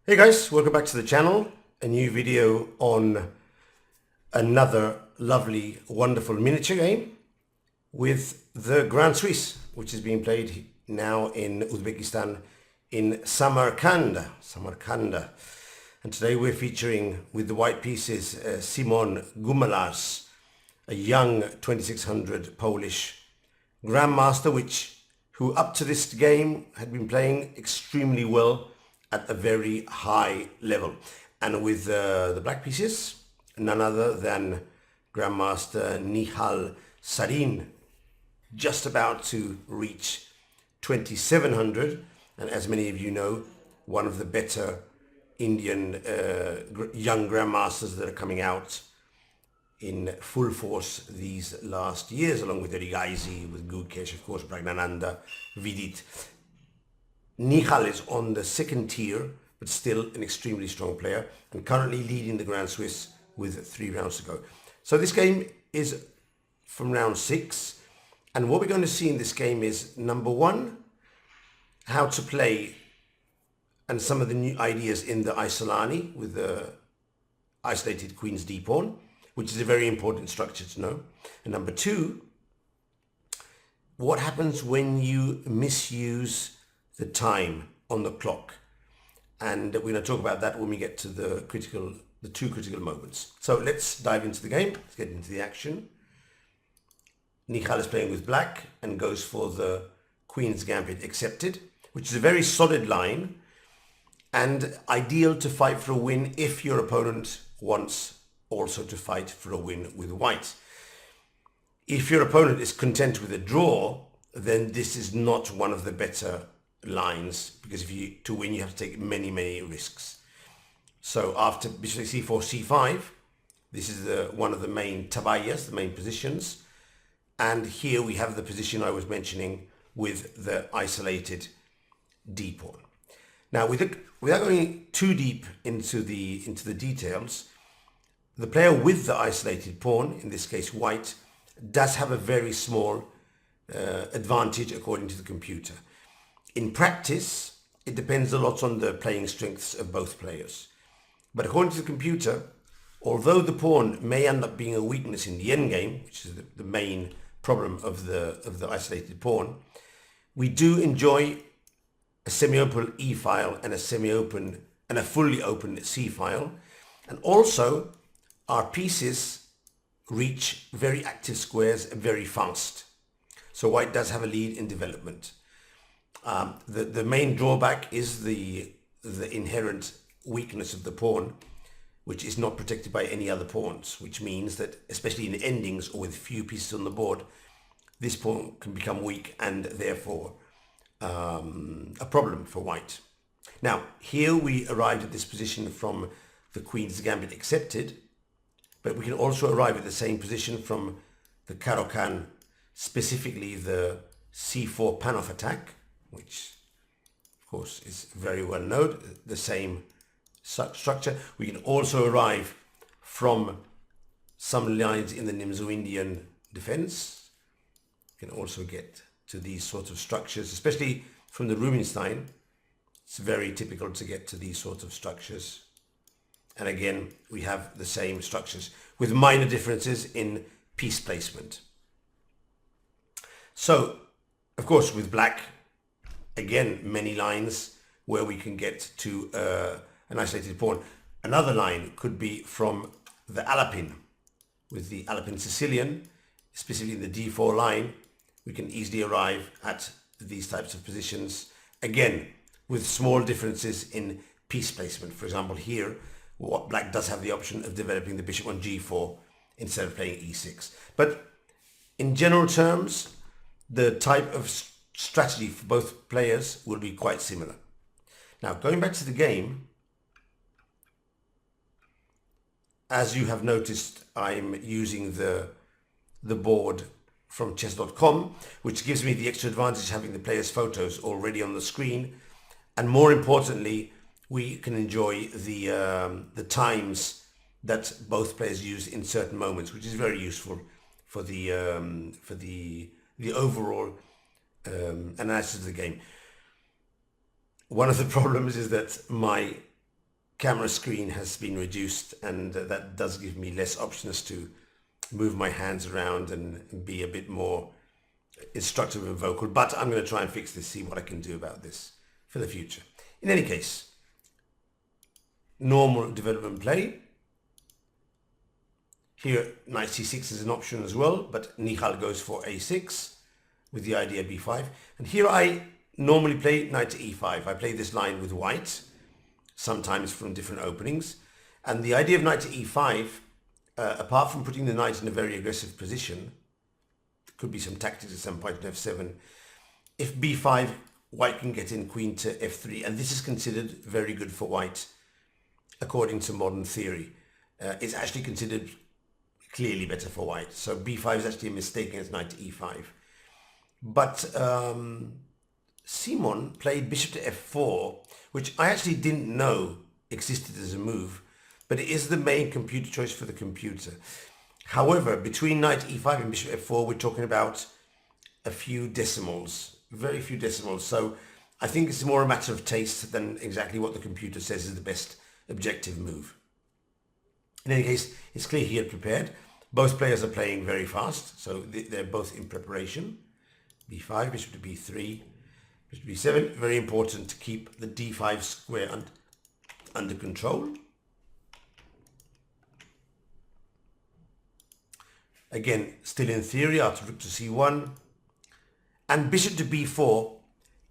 Hey guys, welcome back to the channel. A new video on another lovely, wonderful miniature game with the Grand Suisse, which is being played now in Uzbekistan in Samarkand. And today we're featuring with the white pieces Simon Gumularz, a young 2600 Polish grandmaster, who up to this game had been playing extremely well at a very high level. And with the black pieces, none other than Grandmaster Nihal just about to reach 2700, and as many of you know, one of the better Indian young grandmasters that are coming out in full force these last years, along with Erigaisi, with Gukesh, of course, Pragnananda, Vidit. Nihal is on the second tier, but still an extremely strong player, and currently leading the Grand Swiss with 3 rounds to go. So this game is from round 6, and what we're going to see in this game is, number 1, how to play, and some of the new ideas in the Isolani with the isolated Queen's D pawn, which is a very important structure to know. And number 2, what happens when you misuse the time on the clock, and we're going to talk about that when we get to the two critical moments. So let's dive into the game. Let's get into the action. Nihal is playing with black and goes for the Queen's Gambit accepted, which is a very solid line and ideal to fight for a win if your opponent wants also to fight for a win with white. If your opponent is content with a draw, then this is not one of the better lines, because to win you have to take many risks. So after bishop c4, c5, this is one of the main tabayas, the main positions, and here we have the position I was mentioning with the isolated d pawn. Now, without going too deep into the details, the player with the isolated pawn, in this case white, does have a very small advantage according to the computer. In practice, it depends a lot on the playing strengths of both players. But according to the computer, although the pawn may end up being a weakness in the endgame, which is the main problem of the isolated pawn, we do enjoy a semi-open E file and a fully open C file, and also our pieces reach very active squares very fast. So white does have a lead in development. The main drawback is the inherent weakness of the pawn, which is not protected by any other pawns, which means that, especially in endings or with few pieces on the board, this pawn can become weak and therefore a problem for white. Now, here we arrived at this position from the Queen's Gambit accepted, but we can also arrive at the same position from the Caro-Kann, specifically the c4 Panov attack, which of course is very well known, the same structure. We can also arrive from some lines in the Nimzo-Indian defense. We can also get to these sorts of structures, especially from the Rubinstein. It's very typical to get to these sorts of structures. And again, we have the same structures with minor differences in piece placement. So, of course, with black, again, many lines where we can get to an isolated pawn. Another line could be from the Alapin. With the Alapin Sicilian, specifically in the d4 line, we can easily arrive at these types of positions, again, with small differences in piece placement. For example, here, black does have the option of developing the bishop on g4 instead of playing e6. But in general terms, the type of strategy for both players will be quite similar. Now, going back to the game, as you have noticed, I'm using the board from chess.com, which gives me the extra advantage of having the players' photos already on the screen, and more importantly, we can enjoy the times that both players use in certain moments, which is very useful for the overall analysis of the game. One of the problems is that my camera screen has been reduced, and that does give me less options to move my hands around and be a bit more instructive and vocal. But I'm going to try and fix this, see what I can do about this for the future. In any case, normal development play. Here, knight c6 is an option as well, but Nihal goes for a6 with the idea b5. And here I normally play knight to e5. I play this line with white, sometimes from different openings. And the idea of knight to e5, apart from putting the knight in a very aggressive position, there could be some tactics at some point in f7. If b5, white can get in queen to f3, and this is considered very good for white, according to modern theory. It's actually considered clearly better for white. So b5 is actually a mistake against knight to e5. But Simon played bishop to f4, which I actually didn't know existed as a move, but it is the main computer choice for the computer. However, between knight e5 and bishop f4, we're talking about a few decimals, very few decimals. So I think it's more a matter of taste than exactly what the computer says is the best objective move. In any case, it's clear he had prepared. Both players are playing very fast, so they're both in preparation. b5, bishop to b3, bishop to b7. Very important to keep the d5 square under control. Again, still in theory, after rook to c1. And bishop to b4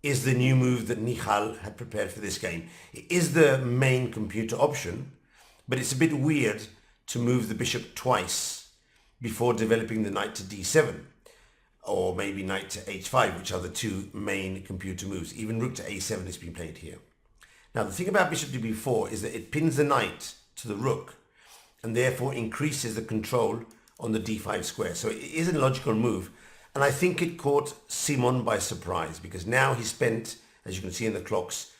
is the new move that Nihal had prepared for this game. It is the main computer option, but it's a bit weird to move the bishop twice before developing the knight to d7, or maybe knight to h5, which are the two main computer moves. Even rook to a7 has been played here. Now, the thing about bishop to b4 is that it pins the knight to the rook and therefore increases the control on the d5 square. So it is a logical move, and I think it caught Simon by surprise, because now he spent, as you can see in the clocks,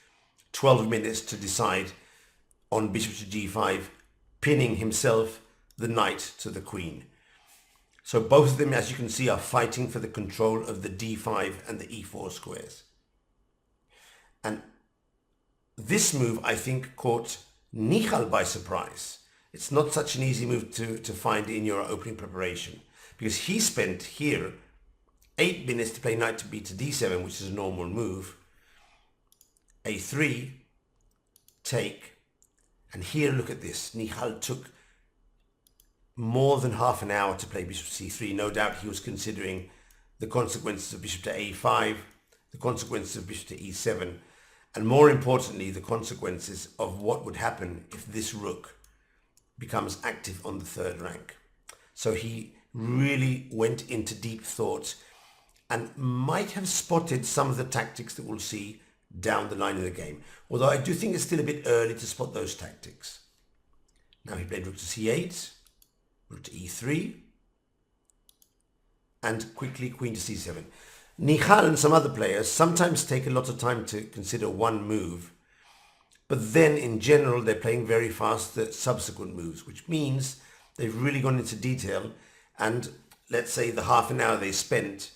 12 minutes to decide on bishop to g5, pinning himself, the knight, to the queen. So both of them, as you can see, are fighting for the control of the d5 and the e4 squares. And this move, I think, caught Nihal by surprise. It's not such an easy move to find in your opening preparation, because he spent here 8 minutes to play knight to b to d7, which is a normal move, a3, take, and here look at this. Nihal took more than half an hour to play bishop c3. No doubt he was considering the consequences of bishop to a5, the consequences of bishop to e7, and more importantly, the consequences of what would happen if this rook becomes active on the third rank. So he really went into deep thought and might have spotted some of the tactics that we'll see down the line in the game. Although I do think it's still a bit early to spot those tactics. Now he played rook to c8, rook to e3, and quickly queen to c7. Nihal and some other players sometimes take a lot of time to consider one move, but then in general they're playing very fast the subsequent moves, which means they've really gone into detail, and let's say the half an hour they spent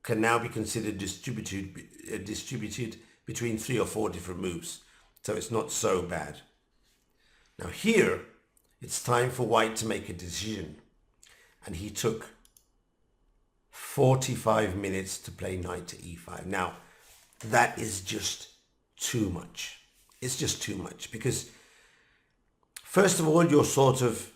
can now be considered distributed between 3 or 4 different moves. So it's not so bad. Now here, it's time for white to make a decision. And he took 45 minutes to play knight to e5. Now, that is just too much. It's just too much, because first of all, you're sort of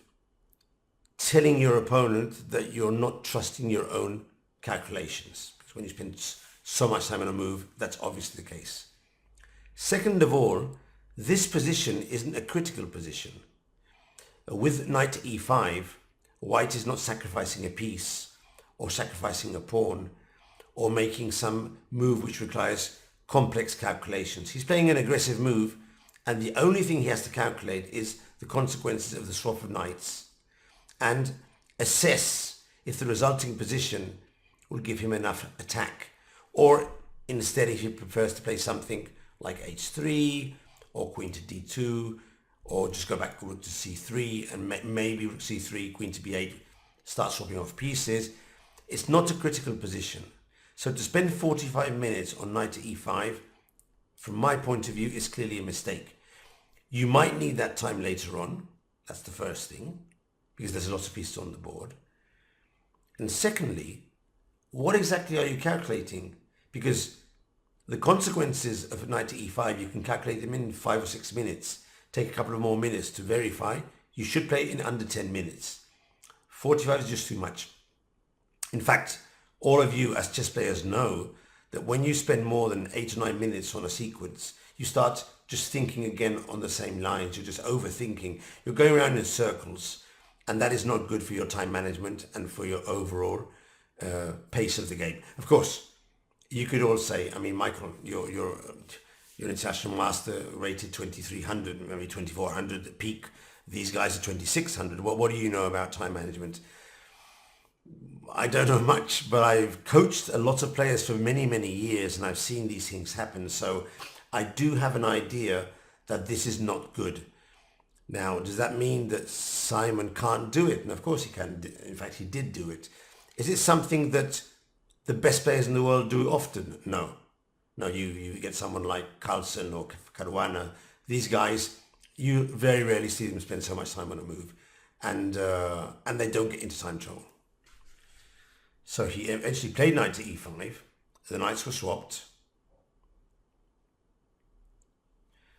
telling your opponent that you're not trusting your own calculations. Because when you spend so much time on a move, that's obviously the case. Second of all, this position isn't a critical position. With knight to e5, white is not sacrificing a piece or sacrificing a pawn or making some move which requires complex calculations. He's playing an aggressive move, and the only thing he has to calculate is the consequences of the swap of knights and assess if the resulting position will give him enough attack, or instead if he prefers to play something like h3 or queen to d2, or just go back rook to c3 and maybe rook c3, queen to b8, start swapping off pieces. It's not a critical position. So to spend 45 minutes on knight to e5, from my point of view, is clearly a mistake. You might need that time later on. That's the first thing, because there's lots of pieces on the board. And secondly, what exactly are you calculating? Because the consequences of knight to e5, you can calculate them in 5 or 6 minutes. Take a couple of more minutes to verify. You should play in under 10 minutes. 45 is just too much. In fact, all of you as chess players know that when you spend more than 8 or 9 minutes on a sequence, you start just thinking again on the same lines. You're just overthinking. You're going around in circles, and that is not good for your time management and for your overall pace of the game. Of course, you could all say, I mean, Michael, you're international master rated 2300, maybe 2400 at peak. These guys are 2600. Well, what do you know about time management? I don't know much, but I've coached a lot of players for many, many years, and I've seen these things happen. So I do have an idea that this is not good. Now, does that mean that Simon can't do it? And of course he can. In fact, he did do it. Is it something that the best players in the world do often? No. No, you get someone like Carlsen or Caruana. These guys, you very rarely see them spend so much time on a move. And they don't get into time trouble. So he eventually played knight to e5. The knights were swapped.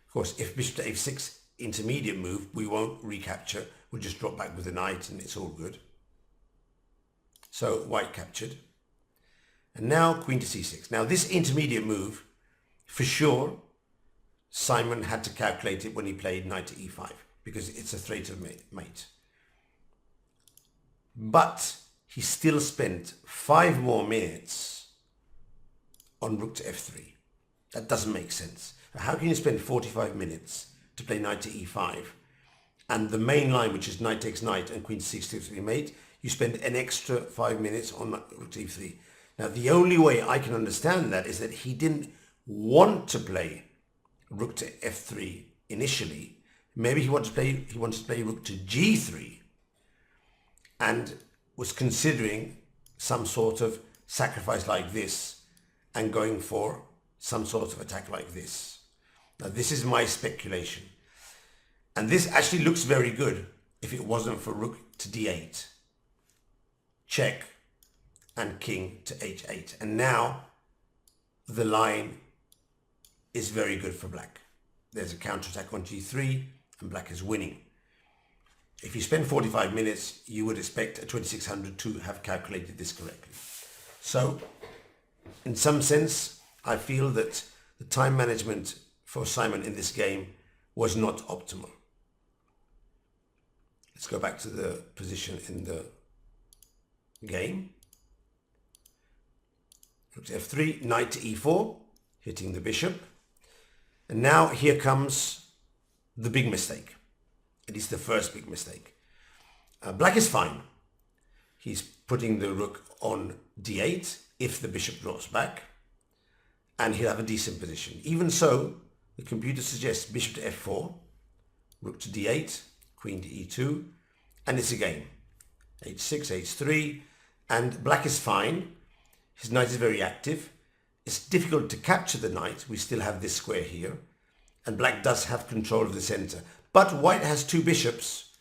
Of course, if bishop to f6, intermediate move, we won't recapture. We'll just drop back with the knight and it's all good. So white captured. And now queen to c6. Now this intermediate move, for sure, Simon had to calculate it when he played knight to e5 because it's a threat of mate. But he still spent 5 more minutes on rook to f3. That doesn't make sense. How can you spend 45 minutes to play knight to e5 and the main line, which is knight takes knight and queen to c6 to be mate, you spend an extra 5 minutes on rook to e3. Now the only way I can understand that is that he didn't want to play rook to f3 initially. Maybe he wanted to play rook to g3 and was considering some sort of sacrifice like this and going for some sort of attack like this. Now this is my speculation. And this actually looks very good if it wasn't for rook to d8. Check and king to h8. And now the line is very good for black. There's a counterattack on g3 and black is winning. If you spend 45 minutes, you would expect a 2600 to have calculated this correctly. So, in some sense, I feel that the time management for Simon in this game was not optimal. Let's go back to the position in the game. Rook to f3, knight to e4, hitting the bishop. And now here comes the big mistake. It is the first big mistake. Black is fine. He's putting the rook on d8 if the bishop drops back, and he'll have a decent position. Even so, the computer suggests bishop to f4, rook to d8, queen to e2, and it's a game. h6, h3, and black is fine. His knight is very active. It's difficult to capture the knight. We still have this square here, and black does have control of the center. But white has 2 bishops,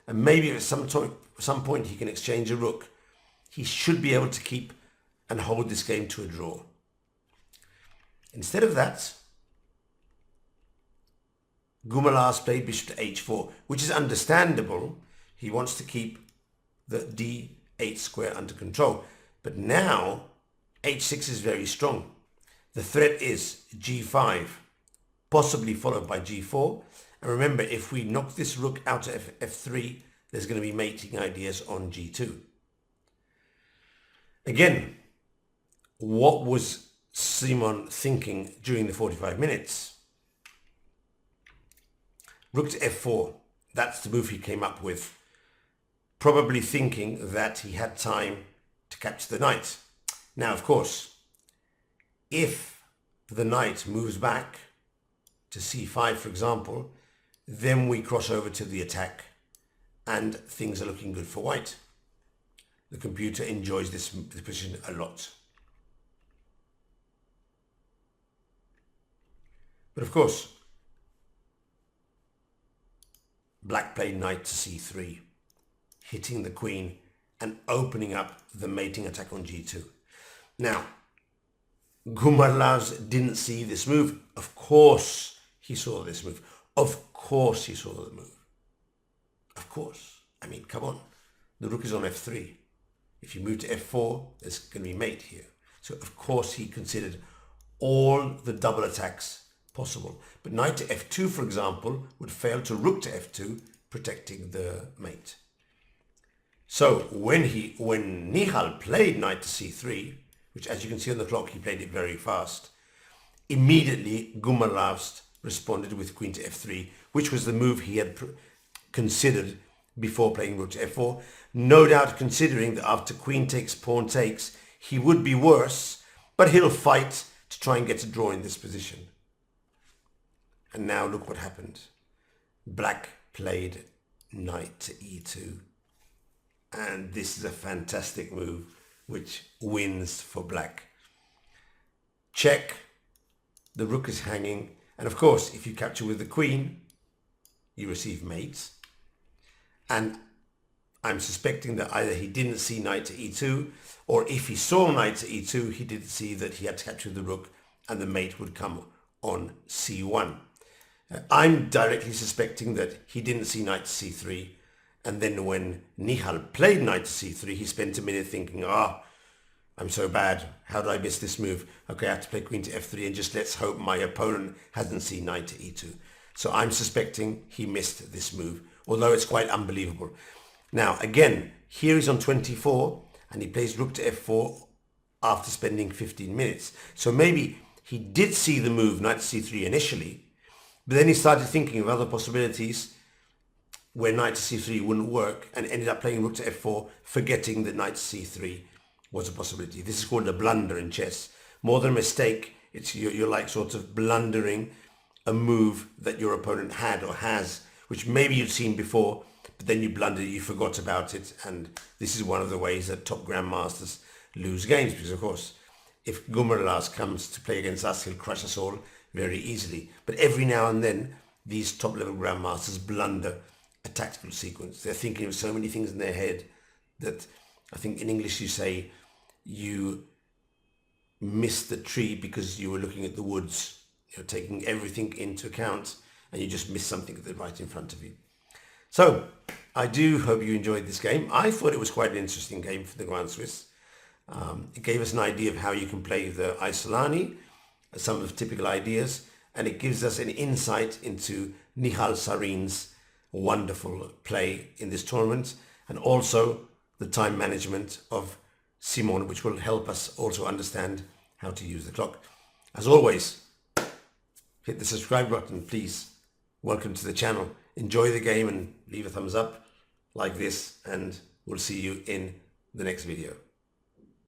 and maybe at some point he can exchange a rook. He should be able to keep and hold this game to a draw. Instead of that, Gumularz played bishop to h4, which is understandable. He wants to keep the d8 square under control. But now h6 is very strong. The threat is g5, possibly followed by g4. And remember, if we knock this rook out of f3, there's going to be mating ideas on g2. Again, what was Simon thinking during the 45 minutes? Rook to f4, that's the move he came up with, probably thinking that he had time to capture the knight. Now, of course, if the knight moves back to c5, for example, then we cross over to the attack and things are looking good for white. The computer enjoys this position a lot. But of course, Black played knight to c3, hitting the queen and opening up the mating attack on g2. Now, Gumularz didn't see this move. Of course he saw this move. Of course he saw the move. Of course. I mean, come on. The rook is on f3. If you move to f4, there's going to be mate here. So of course he considered all the double attacks possible. But knight to f2, for example, would fail to rook to f2, protecting the mate. So when Nihal played knight to c3, which as you can see on the clock, he played it very fast, immediately Gumularz responded with queen to f3, which was the move he had considered before playing rook to f4. No doubt considering that after queen takes, pawn takes, he would be worse, but he'll fight to try and get a draw in this position. And now look what happened. Black played knight to e2. And this is a fantastic move, which wins for black. Check. The rook is hanging. And of course, if you capture with the queen, you receive mate. And I'm suspecting that either he didn't see knight to e2, or if he saw knight to e2, he didn't see that he had to capture the rook and the mate would come on c1. I'm directly suspecting that he didn't see knight to c3, and then when Nihal played knight to c3, he spent a minute thinking, I'm so bad, how did I miss this move? Okay, I have to play queen to f3 and just let's hope my opponent hasn't seen knight to e2. So I'm suspecting he missed this move, although it's quite unbelievable. Now again, here he's on 24 and he plays rook to f4 after spending 15 minutes. So maybe he did see the move knight to c3 initially, but then he started thinking of other possibilities where knight to c3 wouldn't work and ended up playing rook to f4, forgetting that knight to c3 was a possibility. This is called a blunder in chess. More than a mistake, it's you're like sort of blundering a move that your opponent had or has, which maybe you'd seen before, but then you blundered it, you forgot about it, and this is one of the ways that top grandmasters lose games, because of course, if Gumularz comes to play against us, he'll crush us all very easily. But every now and then, these top-level grandmasters blunder a tactical sequence. They're thinking of so many things in their head that I think in English you say you missed the tree because you were looking at the woods. You're taking everything into account and you just missed something right in front of you. So I do hope you enjoyed this game. I thought it was quite an interesting game for the Grand Swiss. It gave us an idea of how you can play the Isolani, some of the typical ideas, and it gives us an insight into Nihal Sarin's wonderful play in this tournament, and also the time management of Simon, which will help us also understand how to use the clock. As always, hit the subscribe button, please. Welcome to the channel. Enjoy the game and leave a thumbs up like this, and we'll see you in the next video.